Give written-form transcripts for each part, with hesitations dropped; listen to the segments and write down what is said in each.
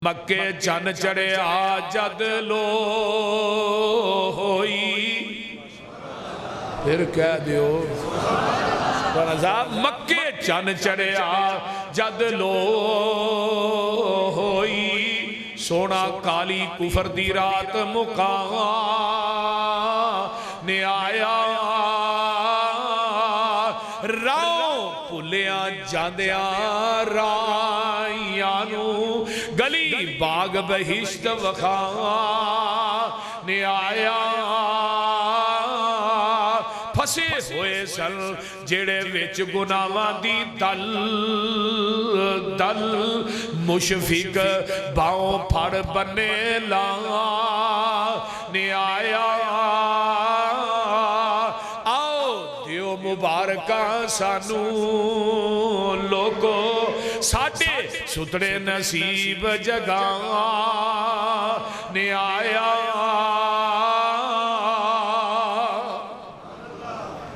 مکے چن چڑھیا جد لو ہوئی پھر کہہ دیو مکے چن چڑھیا جد لو ہوئی سونا کالی کفر دی رات مکان نے آیا راؤں پھلیاں جاندیاں رائیانو گلی باغ بہشت وخان نے آیا پھسے ہوئے سن جڑے وچ گناہاں دی دل دل مشفق باؤں پھڑ بنے لا نے آیا مبارکہ سانو لوگو ساڑھے سترے نصیب جگہ نے آیا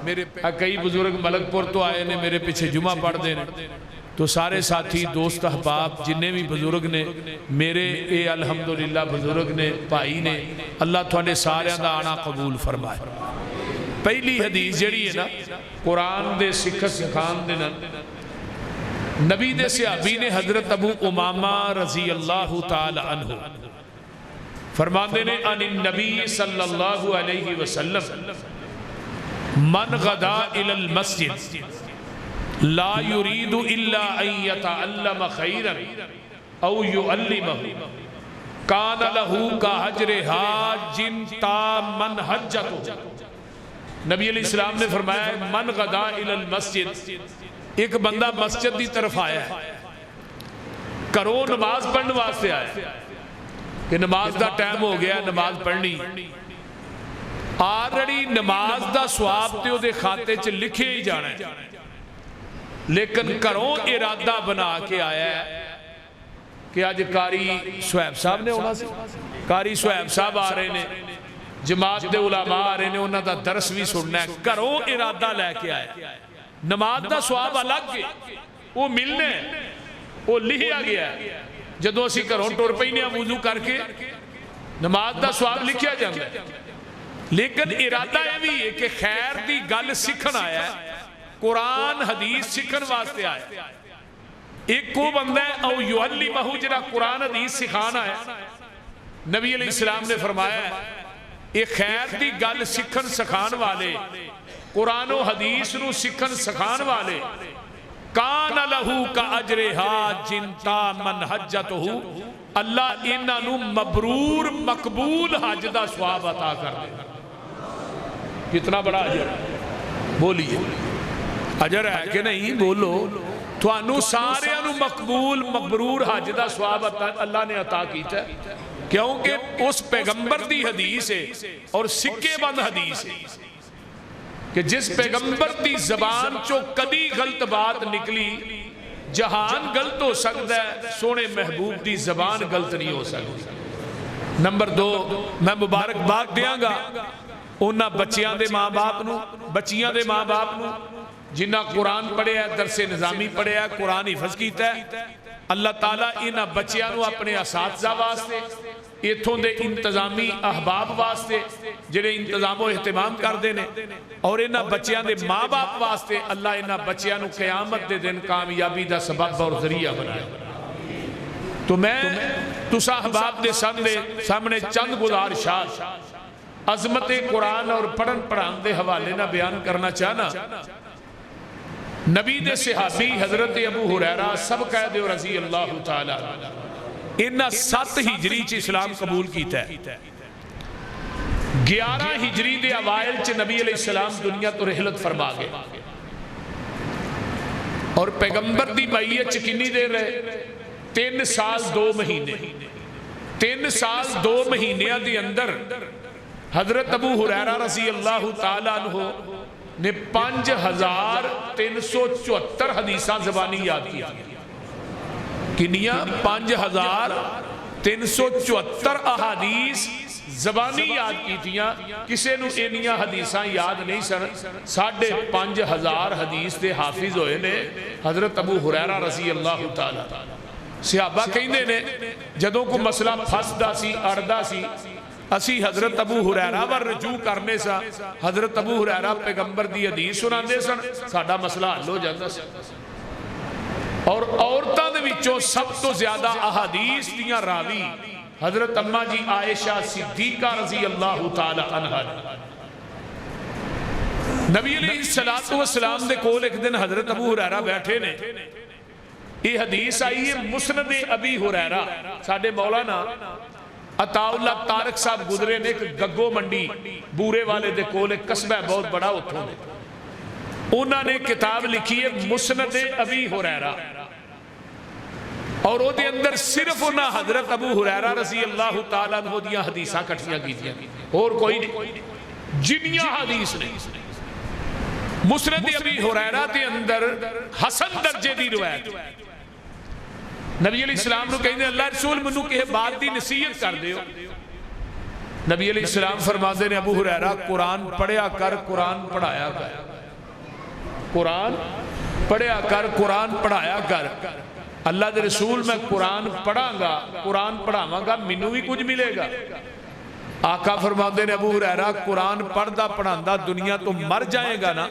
میرے کئی بزرگ ملک پور تو آئے نے میرے پیچھے جمعہ پڑھ دینے تو سارے ساتھی دوست احباب جنہیں بھی بزرگ نے میرے اے الحمدللہ بزرگ نے بھائی نے اللہ تھوڑے سارے دا آنا قبول فرمائے پہلی حدیث جڑی ہے نا قرآن دے سکھت سکھان دے نا نبی دے صحابی نے حضرت ابو امامہ رضی اللہ تعالی عنہ فرمان دے نے ان النبی صلی اللہ علیہ وسلم من غدا الى المسجد لا يريد الا ان يتعلم خيرا او يعلمه كان له كحجر حاج تا من حجته نبی علیہ السلام نے فرمایا من غدا الى المسجد ایک بندہ مسجد دی طرف آیا ہے کرو نماز پڑھنے واسطے آیا کہ نماز دا ٹائم ہو گیا نماز پڑھنی آلریڈی نماز دا ثواب تے دے خاتے چ لکھے ہی جانا ہے لیکن کرو ارادہ بنا کے آیا ہے کہ آج قاری سہیب صاحب نے ہونا سی قاری سہیب صاحب آ رہے نے جماعت دے علماء آ رہے نے انہاں دا درس بھی سننا ہے کرو ارادہ لے کے آیا نماز دا ثواب الگ ہے وہ ملنے وہ لکھیا گیا ہے جدو اسی کروں ٹور پہنے وضو کر کے نماز دا ثواب لکھیا جاتا ہے لیکن ارادہ یہ بھی ہے کہ خیر دی گل سکھن آیا ہے قرآن حدیث سکھن واسطے آیا ایک کو بندہ ہے او یعلمہ جڑا قرآن حدیث سکھانا ہے نبی علیہ السلام نے فرمایا ہے ایک خیر دی گل سکھن سکھان والے قرآن و حدیث نو سکھن سکھان والے کان لہو کا اجر حاج تا من حجتہو اللہ انہاں نو مبرور مقبول حج دا ثواب عطا کر دے کتنا بڑا اجر بولیے اجر ہے کہ نہیں بولو تو انو سارے انو مقبول مبرور حج دا ثواب اللہ نے عطا کیتا ہے کیونکہ اس پیغمبر دی حدیث ہے اور سکے بند حدیث ہے کہ جس پیغمبر دی زبان چو کدی غلط بات نکلی جہان غلط ہو سکتا ہے سونے محبوب دی زبان غلط نہیں ہو سکتی نمبر دو میں مبارک بات دیاں گا انہاں بچیاں دے ماں باپ نو بچیاں دے ماں باپ نو جنہ قرآن پڑھے ہے درس نظامی پڑھے ہے قرآن حفظ کیتا ہے اللہ تعالیٰ انہاں بچیاں نو اپنے اساتذہ واسطے ایتھوں دے انتظامی احباب واسطے جڑے انتظام و اہتمام کر دینے اور انہاں بچیاں دے ماں باپ واسطے اللہ انہاں بچیاں نو قیامت دے دن کامیابی دا سبب اور ذریعہ بنائے تو میں تسا احباب دے سامنے چند گزارشات عظمت قرآن اور پڑھن پڑھان دے حوالے نہ بیان کرنا چاہنا نبی دے صحابی حضرت ابو ہریرہ سب قید رضی اللہ تعالیٰ انہا 7 ہجری چ اسلام قبول کیتا ہے 11 ہجری دے اوائل چ نبی علیہ السلام دنیا تو رحلت فرما گئے اور پیغمبر دی بیعت چ کنی دیر رہے 3 سال 2 مہینے 3 سال 2 مہینے دی اندر حضرت ابو ہریرہ رضی اللہ تعالیٰ عنہ نے 5374 حدیثاں زبانی یاد کی کنیا 5374 احادیث زبانی یاد کی تھیاں کسے نو اینیاں حدیثاں یاد نہیں سن 5500 حدیث دے حافظ ہوئے نے حضرت ابو ہریرہ رضی اللہ تعالیٰ صحابہ کہندے نے جدوں کو مسئلہ پھسدا سی اڑدا سی اسی حضرت ابو ہریرہ ور رجوع کرنے سا حضرت ابو ہریرہ پیغمبر دی حدیث سناندے سن ساڈا مسئلہ حل ہو جاندا سی اور عورتاں دے وچوں سب تو زیادہ احادیث دیاں راوی حضرت اماں جی عائشہ صدیقہ رضی اللہ تعالی عنہا نبی علیہ السلام دے کول ایک دن حضرت ابو ہریرہ بیٹھے نے یہ حدیث آئی ہے مسند ابی ہریرہ ساڈے مولانا عطا اللہ طارق صاحب گزرے نے ایک گگو منڈی بورے والے دے کول ایک قصبہ بہت بڑا اتھوں نے انہوں نے کتاب لکھی ہے مسند ابی ہریرہ اور وہ دے اندر صرف انہاں حضرت ابو ہریرہ رضی اللہ تعالیٰ عنہ دیاں حدیثاں کٹھیاں کیتیاں اور کوئی نہیں جنیاں حدیث نہیں مسند ابی ہریرہ دے اندر حسن درجے دی روایت نبی علیہ السلام نے کہنے اللہ رسول منو کہ بات دی نصیحت کر دیو نبی علیہ السلام فرماتے نے ابو ہریرہ قرآن پڑھیا کر قرآن پڑھایا کر قرآن پڑھیا کر قرآن پڑھایا کر اللہ دے رسول میں قرآن پڑھاں گا قرآن پڑھاواں گا منو بھی کچھ ملے گا آقا فرماتے نے ابو ہریرہ قرآن پڑھدا پڑھاندا دنیا تو مر جائے گا نا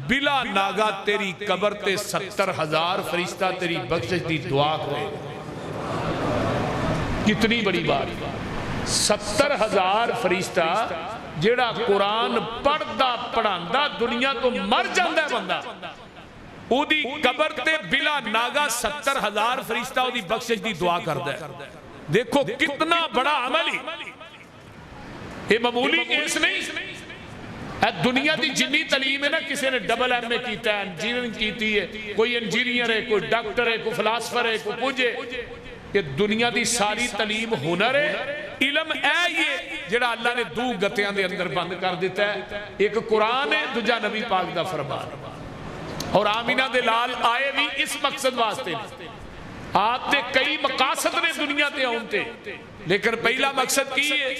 بلا ناگا تیری قبر تے 70,000 فرشتہ تیری بخشش دی دعا کرے کتنی بڑی بات 70,000 فرشتہ جیڑا قرآن پڑھدا پڑھاندا دنیا تو مر جاندہ ہے بندہ او دی قبر تے بلا ناگا 70,000 فرشتہ او دی بخشش دی دعا کردہ ہے دیکھو کتنا بڑا عمل ہی یہ معمولی کیس نہیں دنیا دی جنی تعلیم ہے نا کسی نے ڈبل ایم اے کیتا ہے انجینئرنگ کیتی ہے کوئی انجینئر ہے کوئی ڈاکٹر ہے کوئی فلاسفر ہے کوئی کچھ ہے یہ دنیا دی ساری تعلیم ہنر ہے علم ہے یہ جڑا اللہ نے دو گتیاں دے اندر بند کر دیتا ہے ایک قرآن ہے دوجا نبی پاک دا فرمان اور آمینہ دے لال آئے بھی اس مقصد واسطے آتے کئی مقاصد نے دنیا تے آنتے لیکن پہلا مقصد کی ہے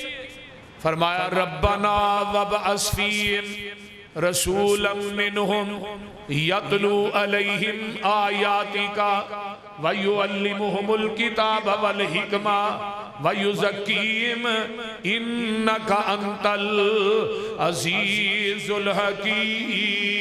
فرمایا ربنا وابعث فیہم رسولا منہم یتلو علیہم آیاتکا ویعلمہم الکتاب والحکمہ ویزکیہم انکا انت العزیز الحکیم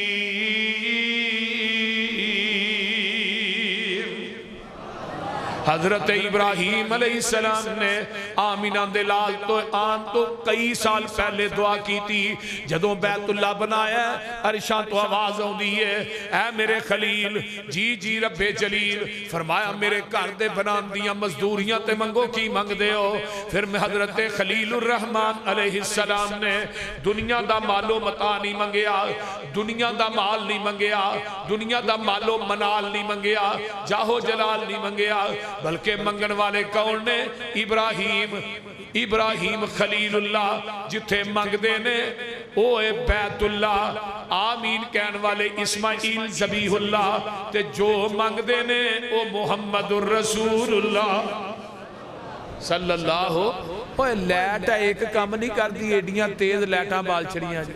حضرت ابراہیم علیہ السلام نے آمینہ دلال تو آن تو کئی سال پہلے دعا کی تھی جدوں بیت اللہ بنایا ہے عرشاں تو آواز ہوں دیئے اے میرے خلیل جی جی رب جلیل فرمایا میرے گھر دے بنان دیاں مزدوریاں تے منگو کی منگ دے ہو پھر میں حضرت خلیل الرحمن علیہ السلام نے دنیا دا مالو متا نہیں منگیا دنیا دا مال نہیں منگیا دنیا دا مالو منال نہیں منگیا جاہو جلال نہیں منگیا بلکہ منگن والے کون نے ابراہیم خلیل اللہ جتھے منگ دینے اوے بیت اللہ آمین کہن والے اسماعیل ذبیح اللہ تے جو منگ دینے او محمد الرسول اللہ صلی اللہ اوے لیٹ ایک کام نہیں کر دی ایڈیاں تیز لیٹاں بال چھڑیاں جی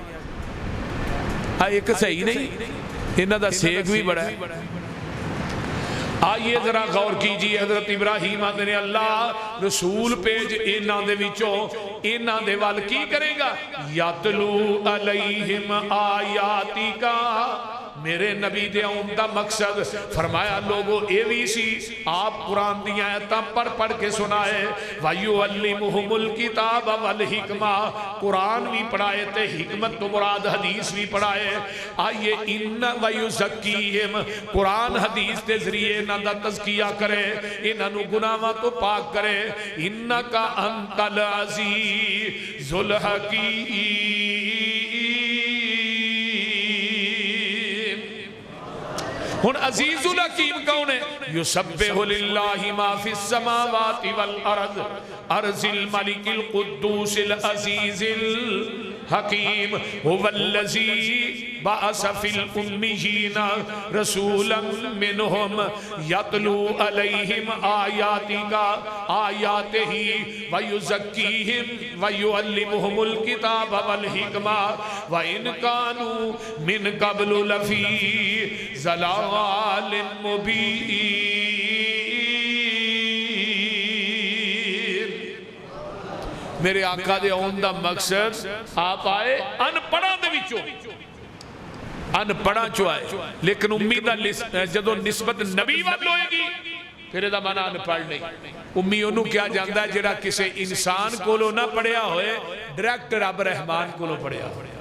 ایک صحیح نہیں انہاں دا سیک بھی بڑا ہے آئیے ذرا غور کیجئے حضرت ابراہیم آدھے نے اللہ رسول پیج انہاں دے وچوں انہاں دے وال کی کرے گا یتلو علیہم آیاتی کا میرے نبی دے عمدہ مقصد فرمایا لوگوں اے وی سی آپ قرآن دیا آیتاں پڑھ کے سنائے وَيُعَلِّمُهُمُ الْكِتَابَ وَالْحِكْمَةَ قرآن بھی پڑھائے تے حکمت تو مراد حدیث بھی پڑھائے آئیے اِنَّ وَيُزَكِّيهِمْ قرآن حدیث دے ذریعے انہاں دا تزکیہ کرے انہاں نو گناہاں تو پاک کرے اِنَّكَ أَنْتَ الْعَزِيزُ الْحَكِيمُ ہن عزیز الحکیم کون ہے یسبح للہ ما فی السماوات والارض ارض الملک القدوس العزیز الحکیم هو الذی بعث فی الامیین رسولا منہم یتلو علیہم آیاتہ ویزکیہم ویعلمہم الکتاب والحکمہ وَإِنْ كَانُوا مِنْ قَبْلُ لَفِي ضَلَالٍ مُبِينٍ میرے آقا دے آن دا مقصد آپ آئے ان پڑھاں دے وچوں ان پڑھاں چو آئے لیکن امید جدو نسبت نبی وال ہوئے گی پھر دا معنی ان پڑھ نہیں امی انہوں کیا جاندہ ہے جڑا کسے انسان کو لو نہ پڑھیا ہوئے ڈائریکٹ رب رحمان کو لو پڑھیا ہوئے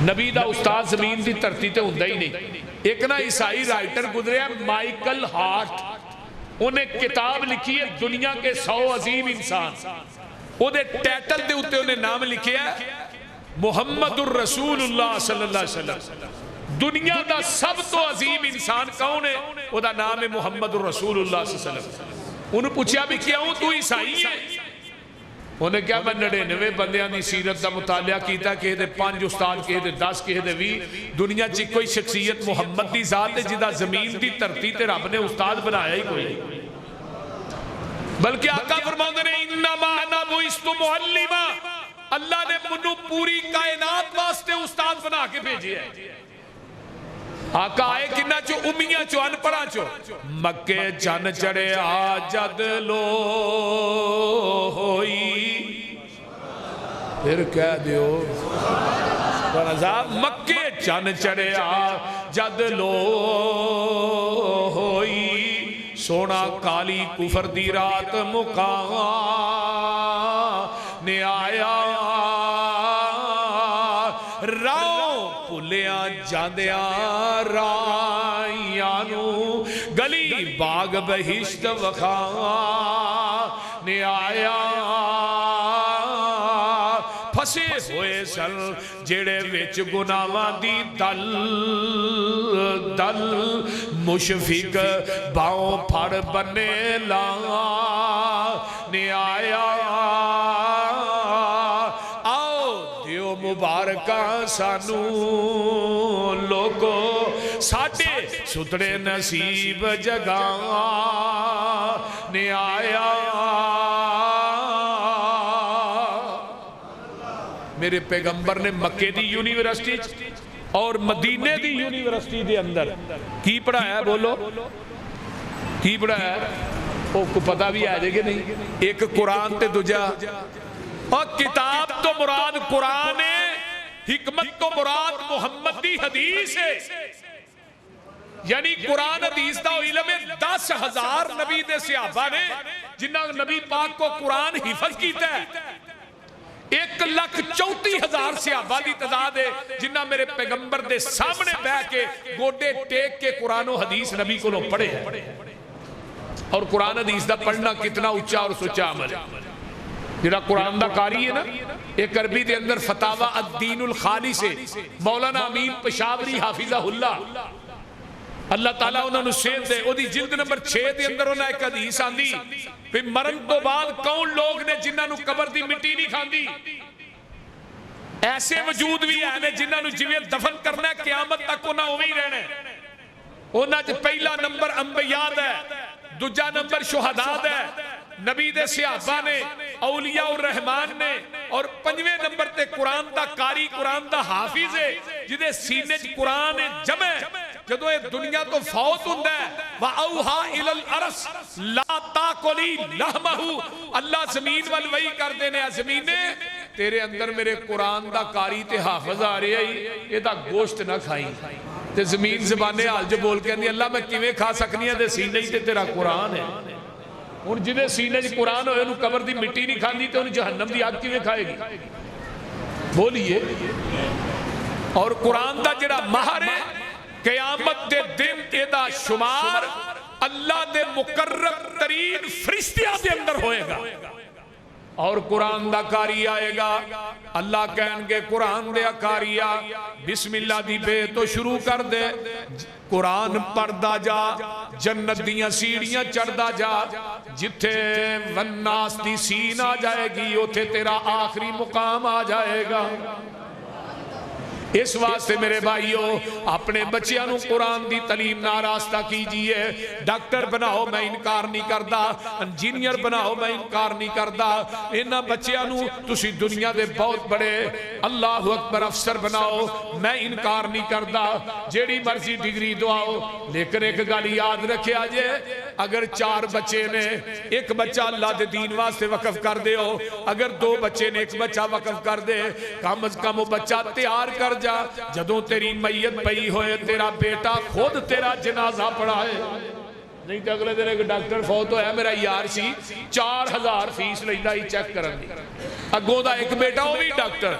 نبی دا استاد زمین دی ترتی تے ہوندہ ہی نہیں ایک نا عیسائی رائٹر گزرے ہیں مائیکل ہارٹ انہیں کتاب لکھی ہے دنیا کے 100 عظیم انسان وہ دے ٹیٹل دے ہوتے انہیں نام لکھے ہے محمد الرسول اللہ صلی اللہ علیہ وسلم دنیا دا سب تو عظیم انسان کون ہے وہ دا نام ہے محمد الرسول اللہ صلی اللہ علیہ وسلم انہوں پوچھا بھی کیا ہوں تو عیسائی ہے انہیں کیا میں 99 بندیاں دی سیرت دا مطالعہ کیتا کہ دے 5 استاد کہ دے 10 کہ دے 20 دنیا چی کوئی شخصیت محمد دی ذات ہے جدہ زمین دی ترتی تے رب نے استاد بنایا ہی کوئی بلکہ آقا فرماندے نے انما انا بعثت معلما اللہ نے منو پوری کائنات واسطے استاد بنا کے بھیجی ہے آقا آئے کنہ چو امیاں چو ان پڑھا چو مکے چن چڑے آجد لو ہوئی پھر کہہ دیو مکے چن چڑے آجد لو ہوئی سونا کالی کفر دی رات مکان نے آیا راؤں پھلیاں جاندیاں رائیانو گلی باغ بہشت وخان نے آیا پھسے ہوئے سل جڑے وچ گناواں دی دل دل مشفق باؤں پھڑ بنے لا نے آیا مبارکہ سانو لوگو ساڑھے سترے نصیب جگہ نے آیا میرے پیغمبر نے مکے دی یونیورسٹی اور مدینے دی یونیورسٹی دے اندر کی پڑھایا ہے بولو کی پڑھایا ہے وہ کو پتہ بھی آئے گے نہیں ایک قرآن تے دوجہ اور کتاب تو مراد قرآن ہے حکمت تو مراد محمد دی حدیث ہے یعنی قرآن حدیث دا علم 10,000 نبی دے صحابہ نے جنہاں نبی پاک کو قرآن حفظ کیتا ہے 1,34,000 صحابہ دی تعداد ہے جنہاں میرے پیغمبر دے سامنے بہ کے گوٹے ٹیک کے قرآن و حدیث نبی کو لوگ پڑھے ہیں اور قرآن حدیث دا پڑھنا کتنا اچھا اور سچا عمل ہے جنہا قرآن دا قاری ہے نا ایک عربی دے اندر فتاوہ الدین الخالی سے مولانا امین پشاوری حافظہ اللہ اللہ تعالیٰ انہوں نے سیدھ دے او دی جلد نمبر 6 دے اندر انہوں نے ایک حدیث آن دی پھر مرن تو بعد کون لوگ نے جنہاں نو قبر دی مٹی نہیں کھان دی ایسے وجود بھی آنے جنہاں نو جویل دفن کرنا ہے قیامت تک انہاں ہوئی رہنے انہاں جو پہلا نمبر انبیاء ہے دوجہ نمبر شہداء ہے نبی دے صحابہ نے اولیاء الرحمن نے اور 5ویں نمبر تے قرآن دا قاری قرآن دا حافظ ہے جدے سینے قرآن جمع جدو یہ دنیا تو فوت ہوندہ ہے وَأَوْحَا إِلَى الْأَرَسِ لَا تَاكُلِي لَحْمَهُ اللہ زمین والوئی کر دینے زمینے تیرے اندر میرے قرآن دا قاری تے حافظ آ رہی ہے یہ دا گوشت نہ کھائیں تے زمین زبانے حال جو بول کے اندھی اللہ میں کیویں کھا سکنی ہے تے سینے ہی تے تیرا قرآن ہے اور جدے سینے جی قرآن ہوئے انہوں قبر دی مٹی نہیں کھان دی تے انہوں جہنم دی آگ کیویں کھائے گی بولیے اور قرآن دا جڑا مہر ہے قیامت دے دن ایدہ شمار اللہ دے مقرب ترین فرشتیاں دے اندر ہوئے گا اور قرآن دا کاری آئے گا اللہ کہن گے قرآن دے کاریا بسم اللہ دی بے تو شروع کر دے قرآن پڑھدا جا جنت دیاں سیڑیاں چڑھدا جا جتھے والناس دی سین آ جائے گی اتھے تیرا آخری مقام آ جائے گا اس واسطے میرے بھائیوں اپنے بچیاں قرآن دی تعلیم ناراستہ کیجئے ڈاکٹر بناؤ میں انکار نہیں کردا انجینئر بناؤ میں انکار نہیں کردا انہاں بچیاں تسی دنیا دے بہت بڑے اللہ اکبر افسر بناؤ میں انکار نہیں کردا جیڑی مرضی ڈگری دعاؤ لیکن ایک گالی یاد رکھے آجے اگر 4 بچے نے ایک بچہ اللہ دے دین واسطے وقف کر دے ہو, اگر 2 بچے نے ایک بچہ وقف کر دے, کم از کم وہ بچہ تیار کر جا, جدوں تیری میت پئی ہوئے تیرا بیٹا خود تیرا جنازہ پڑھائے. نہیں تو اگلے دن ایک ڈاکٹر فوت ہویا میرا یار سی, 4000 فیس لیندہ ہی چیک کرن دی, اگوں دا ایک بیٹا وہ بھی ڈاکٹر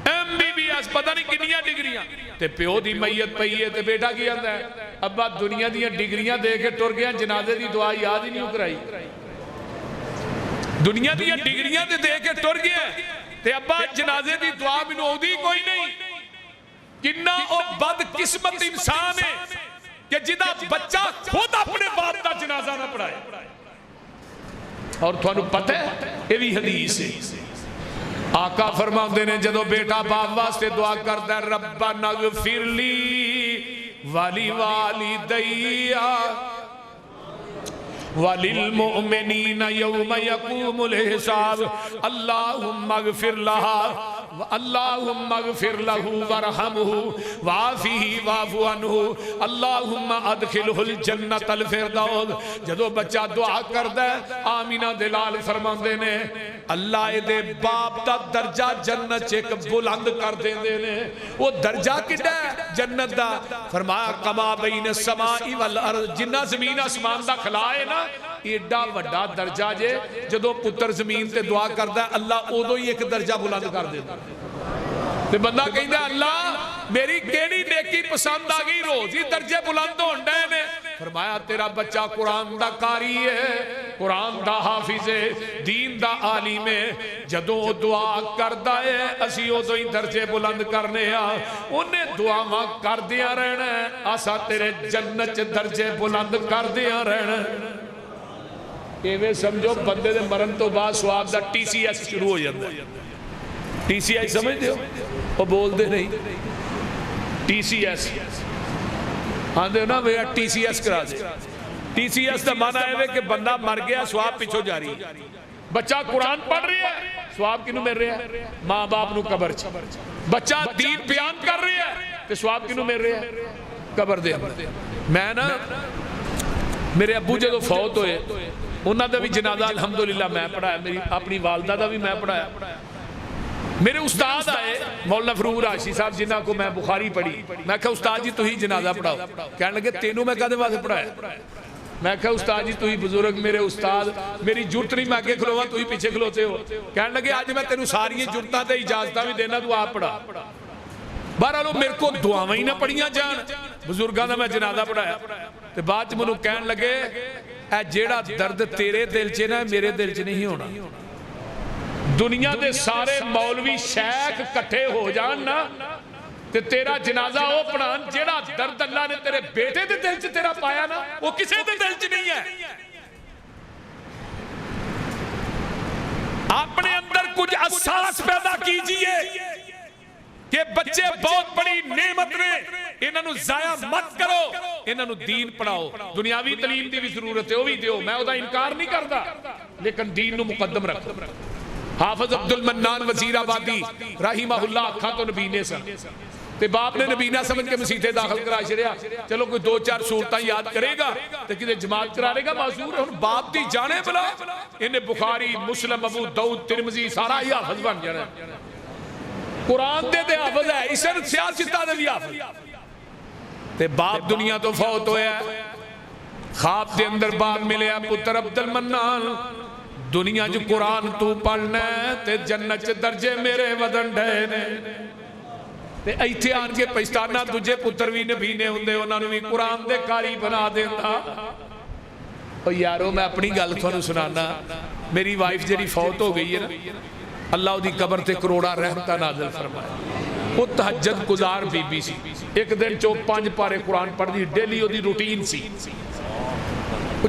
MBBS پتہ نہیں کنیاں ڈگریاں, تے پیو دی میت پئی ہے تے بیٹا کی آندہ ہے ابا دنیا دیاں ڈگریاں دے کے ٹر گیا, جنازے دی دعا یاد ہی نہیں کرائی. دنیا دیاں ڈگریاں دے کے ٹر گیا تے ابا جنازے دی دعا میں نودی کوئی نہیں. کنہ او بد قسمت انسان ہے کہ جدہ بچہ خود اپنے باپ دا جنازہ نہ پڑھائے. اور تو انہوں پتہ ہے یہ بھی حدیث ہے, آقا فرماؤں نے جدو بیٹا باپ واسطے دعا کرتا ہے ربنا اغفر لی والی والدیا وَلِلْمُؤْمِنِينَ يَوْمَ يَقُومُ الْحِسَابِ اللہم اغفر لہا اللہم اغفر لہو ورحمہو وعافیہی وعفو عنہو اللہم ادخلہ الجنت الفردوس. جدو بچہ دعا کردہ ہے آمینہ دلال فرماندے نے اللہ دے باپ دا درجہ جنت چیک بلند کر دیں دے نے. وہ درجہ کدہ ہے جنت دا؟ فرمایا کما بین السماء والارض, جنہ زمین اسمان دا کھلائے نا ایڈا وڈا درجہ جے. جدو پتر زمین تے دعا کردہ ہے اللہ او دو ہی ایک درجہ بلند کر دیتا. تے بندہ کہندہ ہے اللہ میری کیڑی نیکی پسند آگئی, روز ہی درجے بلند ہونڈے نے. فرمایا تیرا بچہ قرآن دا قاری ہے, قرآن دا حافظ ہے, دین دا عالم ہے, جدوں دعا کردہ ہے اسی او دو ہی درجے بلند کرنے ہاں. انہیں دعا ماں کر دیا رہنا ہے, آسا تیرے جنت درجے بلند کر دیا رہنا ہے. ایویں سمجھو بندے دے مرن تو بعد سواب دا TCS شروع ہو جاتا ہے. TCS سمجھ دے ہو وہ بول دے نہیں, TCS ہاں دے نا میرا TCS کرا دے. TCS دا معنی ہے کہ بندہ مر گیا سواب پیچھو جاری, بچہ قرآن پڑھ رہی ہے سواب کنو مل رہا ہے ماں باپ نو قبر چھ, بچہ دین بیان کر رہی ہے کہ سواب کنو مل رہا ہے قبر دے. میں نا میرے ابو جدو فوت ہوئے انہاں دا بھی جنازہ الحمدللہ میں پڑھایا, میری اپنی والدہ دا بھی میں پڑھایا. میرے استاد آئے مولانا فروغ راشی صاحب جنہاں کو میں بخاری پڑھی, میں کہا استاد جی تو ہی جنازہ پڑھاؤ. کہنے لگے تینوں میں کہتے واسے پڑھایا. میں کہا استاد جی تو ہی بزرگ میرے استاد, میری جرت نہیں میں آگے کھلوا تو ہی پیچھے کھلوتے ہو. کہنے لگے آج میں تینوں ساری جرتاں تے اجازتاں بھی دینا تو آپ پڑھا. بہرحال میرے کو دعاواں ہی نہ پڑھیاں جان, بزرگاں دا میں جنازہ پڑھایا. تے بعد منوں کہنے لگے اے جیڑا درد تیرے دل چ نہ میرے دل چ نہیں ہونا. دنیا دے سارے مولوی شیخ کٹھے ہو جان نا تے تیرا جنازہ ہو پڑھان, جیڑا درد اللہ نے تیرے بیٹے دے دل چ تیرا پایا نا وہ کسے دے دل چ نہیں ہے. اپنے اندر کچھ احساس پیدا کیجئے کہ بچے بہت بڑی نعمت نے, انہاں نو ضائع مت کرو, انہاں نو دین پڑھاؤ. دنیاوی تعلیم دی بھی ضرورت ہے وہ بھی دیو, میں او دا انکار نہیں کردا, لیکن دین نو مقدم رکھو. حافظ عبد المنان وزیر آبادی رحمہ اللہ اکھاں تو نبینے سن تے باپ نے نبینہ سمجھ کے مسیحے داخل کرا چھڑیا. چلو کوئی 2-4 صورتاں یاد کرے گا تے کدے جماعت کرا لے گا معذور ہے. باپ دی جانے بلا انہیں بخاری مسلم ابو داؤد ترمذی سارا ہی حافظ بن جانا. قرآن دے حافظ ہے, اسن سیاستہ دے بھی حافظ. تے باپ دنیا تو فوت ہویا, خواب دے اندر باپ ملیا پتر عبد المنان دنیا جو قرآن تو پڑھنا ہے تے جنت درجے میرے ودن ڈھینے. تے ایتھے آن کے پہچانا دجے پتر بھی نبینے ہوندے انہوں نے بھی قرآن دے کاری بنا دیتا. اور یارو میں اپنی گل تھانوں سنانا, میری وائف جڑی فوت ہو گئی ہے نا اللہ دی قبر تے کروڑا رحمتہ نازل فرمایا. وہ تہجد گزار بی بی سی, ایک دن 5 پارے قرآن پڑھ دی ڈیلی وہ دی روٹین سی.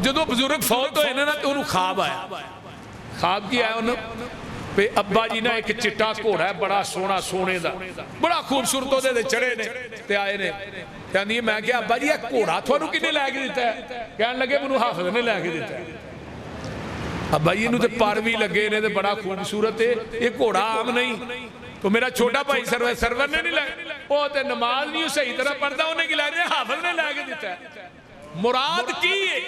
جدو بزرگ فوت ہوئے نا تو انہوں خواب آیا. خواب کی آیا انہوں پہ ابا جی نا ایک چٹا گھوڑا ہے بڑا سونا سونے دا بڑا خوبصورت ہو دے چڑھے نے تے آئے نے. کہندی میں کہا ابا جی یہ گھوڑا تھانوں کنے لے کے دیتا ہے؟ کہنے لگے منوں حافظ نے لے کے دیتا ہے. ابا جی انہوں تے پاروی لگے نے تے بڑا خوبصورت ہے, یہ گھوڑا عام نہیں. تو میرا چھوٹا بھائی سرور نے نہیں لے, وہ تے نماز نہیں صحیح طرح پڑھتا انہیں کی لے رہے حافظ نے لے کے دیتا ہے. مراد کی ہے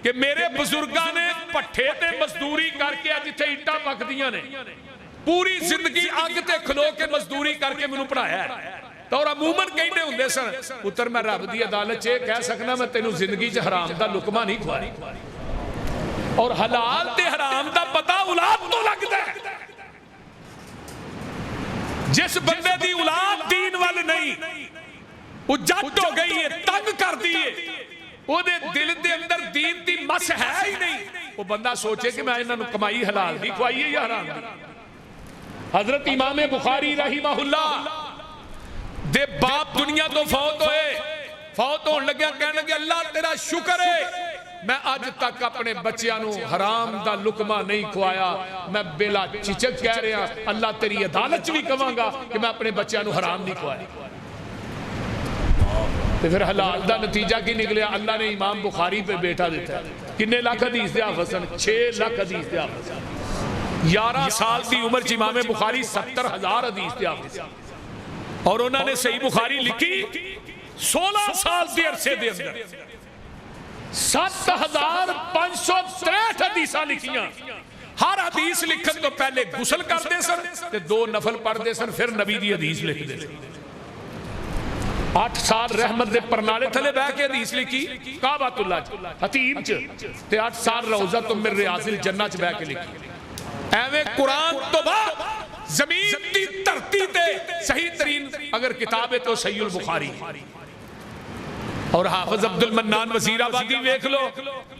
کہ میرے بزرگاں نے پٹھے تے مزدوری کر کے جتھے اینٹاں پکدیاں نے پوری زندگی اگ تے کھلو کے مزدوری کر کے مینوں پڑھایا ہے تو اور عموماً کہندے ہوندے سن پتر میں رب دی عدالت چ کہہ سکنا میں تینوں زندگی چ حرام دا لقمہ نہیں کھوایا اور حلال تے حرام دا پتہ اولاد تو لگدا ہے جس بندے دی اولاد دین وال نہیں وہ جٹ ہو گئی ہے تنگ کر دی ہے وہ دل دے اندر دین دی مس ہے ہی نہیں وہ بندہ سوچے کہ میں انہاں نوں کمائی حلال دی کھوائی ہے یا حرام دی حضرت امام بخاری رحمہ اللہ دے باپ دنیا تو فوت ہون لگیا کہنے لگے اللہ تیرا شکر ہے میں آج تک اپنے بچیاں نوں حرام دا لقمہ نہیں کھوایا میں بلا چچک کہہ رہا اللہ تیری عدالت بھی کہاں گا کہ میں اپنے بچیاں نوں حرام نہیں کھوایا تو پھر حلال دا نتیجہ کی نکلیا اللہ نے امام بخاری پہ بیٹا دیتا ہے کنے لاکھ حدیث دے حافظ 6 لاکھ حدیث دے حافظ 11 سال دی عمر چ امام بخاری 70,000 حدیث دے حافظ اور انہوں نے صحیح بخاری لکھی 16 سال دی عرصے دے اندر 7,563 حدیثاں لکھیاں ہر حدیث لکھن تو پہلے غسل کرتے سن تے 2 نفل پڑھتے سن پھر نبی دی حدیث لکھتے سن 8 سال رحمت دے پرنالے تھلے بہ کے حدیث لکھی کعبۃ اللہ حتیم چ تے 8 سال روضۃ من ریاض الجنہ چ بہ کے لکھی ایویں قرآن تو بعد زمین دی دھرتی تے صحیح ترین اگر کتاب ہے تو صحیح البخاری اور حافظ عبد المنان وزیر آبادی ویکھ لو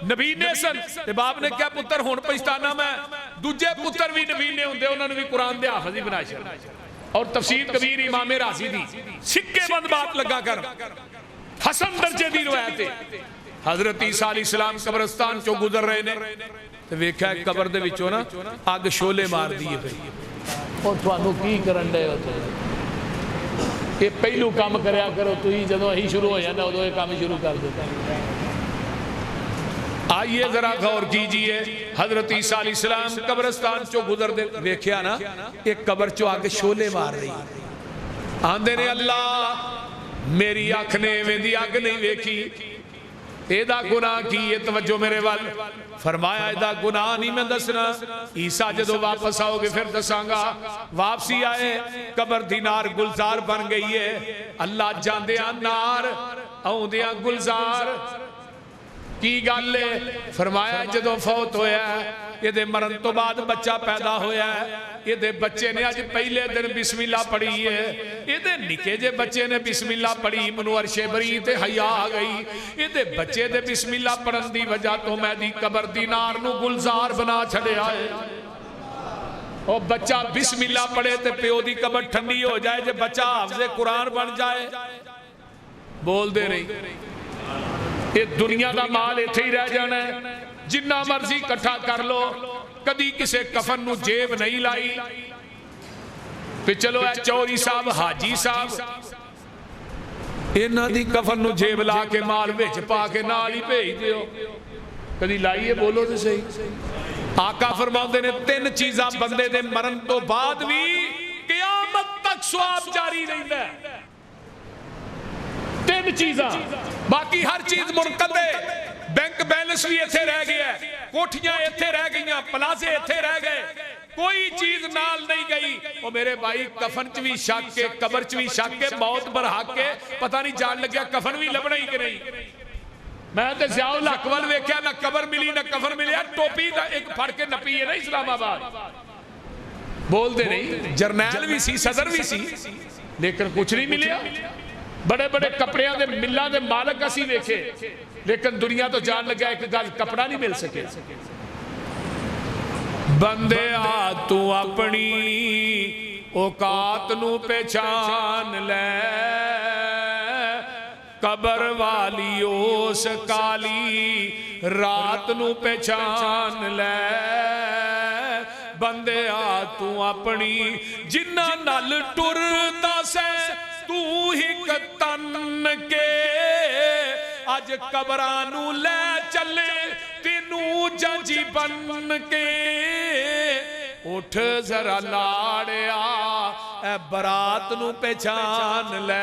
نبی نے سن تے باپ نے کیا پتر ہون پچھتانا میں دوجے پتر بھی نبی نے ہوندے انہوں نے بھی قرآن دے حافظ ہی بنا چھڑ اور تفسیر کبیر امام رازی دی سکے بند بات لگا کر حسن درجے دی روایت ہے حضرت عیسیٰ علیہ السلام قبرستان چو گزر رہے نے تو ویکھا ہے قبر دے وچوں نا آگ شولے مار دیئے پہ اور توانو کی کرن دے ہوتے ہیں یہ پہلو کام کریا کرو تو ہی جدو ہی شروع ہو جانا وہ یہ کام شروع کر دیتا آئیے ذرا غور کیجئے حضرت عیسیٰ علیہ السلام قبرستان چو گزر دے ویکھیا نا ایک قبر چو آگے شولے مار رہی آندے نے اللہ میری آنکھ نے ویندی آگ نہیں ویکھی ایدہ گناہ کی یہ توجہ میرے وال فرمایا ایدہ گناہ نہیں میں دسنا عیسیٰ جدو واپس آؤ گے پھر دسانگا واپسی آئے قبر دی نار گلزار بن گئی ہے اللہ جان دیا نار آؤں دیا گلزار کی گالے فرمایا جدو فوت ہویا ہے یہ دے مرن تو بعد بچہ پیدا ہویا ہے یہ دے بچے نے آج پہلے دن بسم اللہ پڑھی ہے یہ دے نکے جے بچے نے بسم اللہ پڑھی منور شیبری تے حیاء آگئی یہ دے بچے دے بسم اللہ پڑھن دی وجہ تو میں دی قبر دی نار نو گلزار بنا چھڑے آئے اور بچہ بسم اللہ پڑھے تے پیو دی قبر ٹھنڈی ہو جائے جے بچہ حافظ قرآن بن جائے بول دے رہی یہ دنیا دا مال ایتھے ہی رہ جانا ہے جنہ مرضی کٹھا کر لو کدی کسے کفن نو جیب نہیں لائی پھر چلو اے چوری صاحب حاجی صاحب انہاں دی کفن نو جیب لا کے مال وچ پا کے نال ہی بھیج دیو کدی لائیے بولو تے صحیح آقا فرماندے نے 3 چیزاں بندے دے مرن تو بعد بھی قیامت تک ثواب جاری رہندا ہے 3 چیزاں باقی ہر چیز منقطع ہے بینک بیلنس بھی ایتھے رہ گیا ہے کوٹھیاں ایتھے رہ گئیاں پلازے ایتھے رہ گئے کوئی چیز نال نہیں گئی وہ میرے بھائی کفن چوی شک کے قبر چوی شک کے موت برحق کے پتہ نہیں جان لگیا کفن بھی لبنا ہی کہ نہیں میں تے ضیاء الحق ول ویکھیا نہ قبر ملی نہ کفن ملی ٹوپی دا ایک پھڑ کے نپی ہے نا اسلام آباد بول دے نہیں جرنیل بھی سی صدر بھی سی لیکن کچھ نہیں ملیا بڑے بڑے کپڑیاں دے ملہ دے مالک اسی ویکھے لیکن دنیا تو جان لگا ہے کہ گل کپڑا نہیں مل سکے بندے آ تو اپنی اوقات نو پہچان لے قبر والی اس کالی رات نو پہچان لے بندے آ تو اپنی جنہ نال ٹرتا سے تو ہی کتن کے آج قبرانو لے چلے تینو ججی بن کے اٹھ ذرا لاڑیا اے برات نو پہچان لے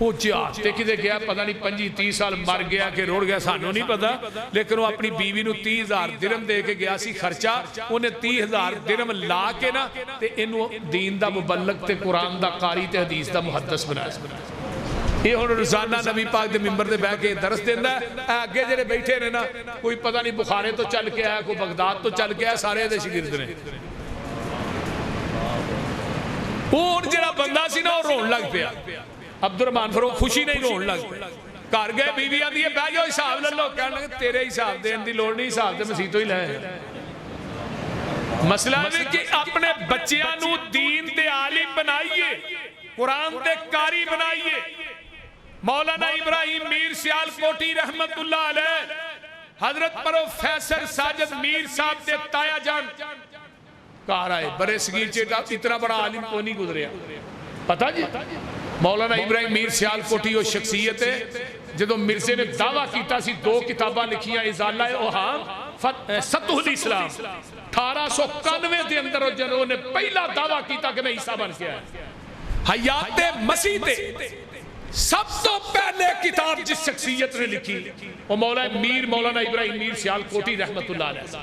وہ جہاز تے کدے گیا پتہ نہیں 25-30 سال مر گیا کہ روڑ گیا سانوں نہیں پتا، لیکن وہ اپنی بیوی نو 30,000 درہم دے کے گیا سی خرچہ، انہیں 30,000 درہم لا کے نا تے انہوں دین دا مبلغ تے قرآن دا قاری تے حدیث دا محدث بنایا۔ یہ ہوں روزانہ نبی پاک دے ممبر دے بہ کے درس دینا ہے، اگے جڑے بیٹھے نے نا کوئی پتہ نہیں بخارے تو چل کے آیا، کوئی بغداد تو چل کے آیا، سارے دے شاگرد نے۔ اور جڑا بندہ سی نا وہ رون لگ پیا، عبد الرحمن فاروق خوشی نہیں رون لگ پیا، گھر گئے بیوی آندی ہے بہ جاؤ حساب لے لو، کہنے لگے تیرے حساب دین دی لوڑ نہیں، حساب تے مسیح تو ہی لے۔ مسئلہ ہے کہ اپنے بچیاں نو دین دے عالم بنائیے، قرآن دے قاری بنائیے۔ مولانا ابراہیم میر سیال کوٹی رحمت اللہ علیہ، حضرت پروفیسر ساجد میر صاحب دے تایا جان کہا رہا ہے برے صغیر چیٹا اتنا بڑا عالم کو نہیں گزریا، پتہ جی مولانا ابراہیم میر سیال کوٹی وہ شخصیت ہے جدو مرزے نے دعویٰ کیتا سی 2 کتاباں لکھیاں ازالہ اوہام سطح الاسلام 1891 دے اندر جنہوں نے پہلا دعویٰ کیتا کہ میں عیسیٰ بن کے آیا۔ حیات مسیح تے سب تو پہلے کتاب جس شخصیت نے لکھی وہ مولانا ابراہیم میر سیال کوٹی رحمت اللہ علیہ،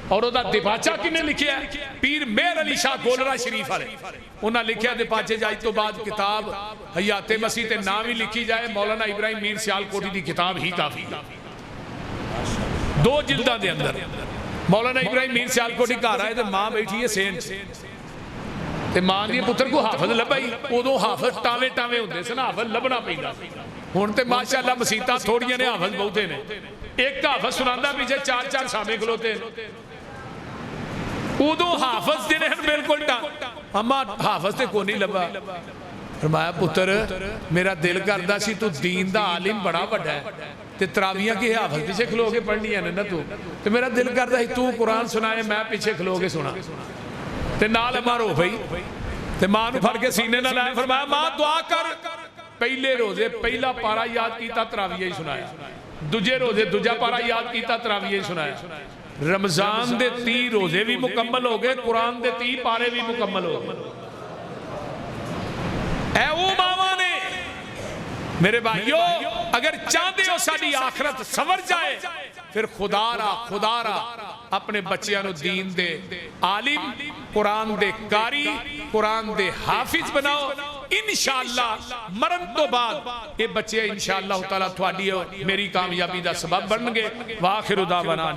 اور دا دپاچہ کنے لکھیا ہے پیر مہر علی شاہ گولرہ شریف والے، انہاں لکھیا دپاچے جائی تو بعد کتاب حیات مسیح تے نام ہی لکھی جائے مولانا ابراہیم میر سیال کوٹی دی کتاب ہی کافی، 2 جلداں دے اندر۔ مولانا ابراہیم میر سیال کوٹی کہا رہا ہے تو ماں بیٹھی ہے سین تے ماں دی پتر کو حافظ لبائی، ادو حافظ ٹاوے ٹاوے ہوندے سے نا حافظ لبنا پیندا، ہن تے ماشاءاللہ مسیتاں تھوڑیاں نے حافظ بہتے نے، ایک حافظ سناندا پیچھے 4 سامنے کھلوتے ہیں، ادو حافظ جڑے ہیں بالکل اما حافظ تے کو نہیں لبا۔ فرمایا پتر میرا دل کردا سی تو دین دا عالم بڑا بڑا ہے تے تراویاں کی حافظ پیچھے کھلو کے پڑھنی ہے نا تو میرا دل کردا سی تو قرآن سنائے میں پیچھے کھلو کے سنا تے نال اما رو بھئی تے ماں نو پھڑ کے سینے نہ لائے، فرمایا ماں دعا کر، پہلے روزے پہلا پارا یاد کیتا تراویہ ہی سنایا، دوجے روزے دوجا پارا یاد کیتا تراویہ ہی سنایا، رمضان دے 30 روزے بھی مکمل ہو گئے، قرآن دے 30 پارے بھی مکمل ہو گئے۔ اے وہ ماما نے میرے بھائیو اگر چاہتے ہو ساری آخرت سور جائے پھر خدا را اپنے بچیاں نو دین دے عالم، قرآن دے قاری، قرآن دے حافظ بناؤ، انشاءاللہ مرن تو بعد یہ بچے انشاءاللہ تعالیٰ تھوڑی میری کامیابی دا سبب بن گے۔ وآخر دعوانا